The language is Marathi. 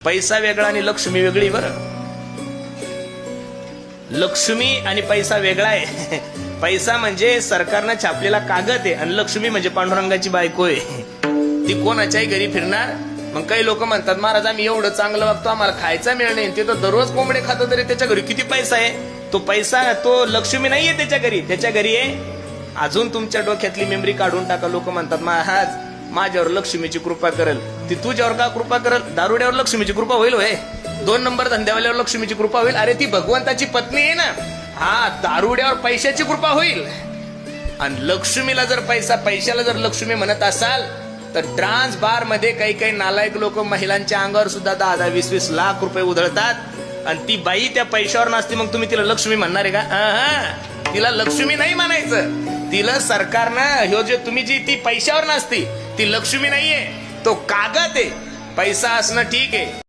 पैसा वेगळा आणि लक्ष्मी वेगळी. बरं, लक्ष्मी आणि पैसा वेगळा आहे. पैसा म्हणजे सरकारनं छापलेला कागद आहे आणि लक्ष्मी म्हणजे पांडुरंगाची बायको आहे. ती कोणाच्याही घरी फिरणार. मग काही लोक म्हणतात महाराज आम्ही एवढं चांगलं वागतो आम्हाला खायचा मिळणार नाही, ते तर दररोज कोंबडे खातो तरी त्याच्या घरी किती पैसा आहे. तो पैसा तो लक्ष्मी नाहीये त्याच्या घरी. त्याच्या घरी आहे अजून तुमच्या डोक्यातली मेमरी काढून टाका. लोक म्हणतात महाराज माझ्यावर लक्ष्मीची कृपा करेल. ती तुझ्यावर का कृपा करेल? दारुड्यावर लक्ष्मीची कृपा होईल होय? 2 नंबर धंद्यावाल्यावर लक्ष्मीची कृपा होईल? अरे ती भगवंताची पत्नी आहे ना. हा, दारुड्यावर पैशाची कृपा होईल. आणि लक्ष्मीला जर पैशाला जर लक्ष्मी म्हणत असाल तर ट्रान्स बार मध्ये काही काही नालायक लोक महिलांच्या अंगावर सुद्धा 10-10, 20-20 लाख रुपये उधळतात आणि ती बाई त्या पैशावर नसते. मग तुम्ही तिला लक्ष्मी म्हणणार आहे का? तिला लक्ष्मी नाही म्हणायचं. तिला सरकारनं ह्यो जे तुम्ही जी ती पैशावर नसती ती लक्ष्मी नाहीये, तो कागद आहे. पैसा असणं ठीक आहे.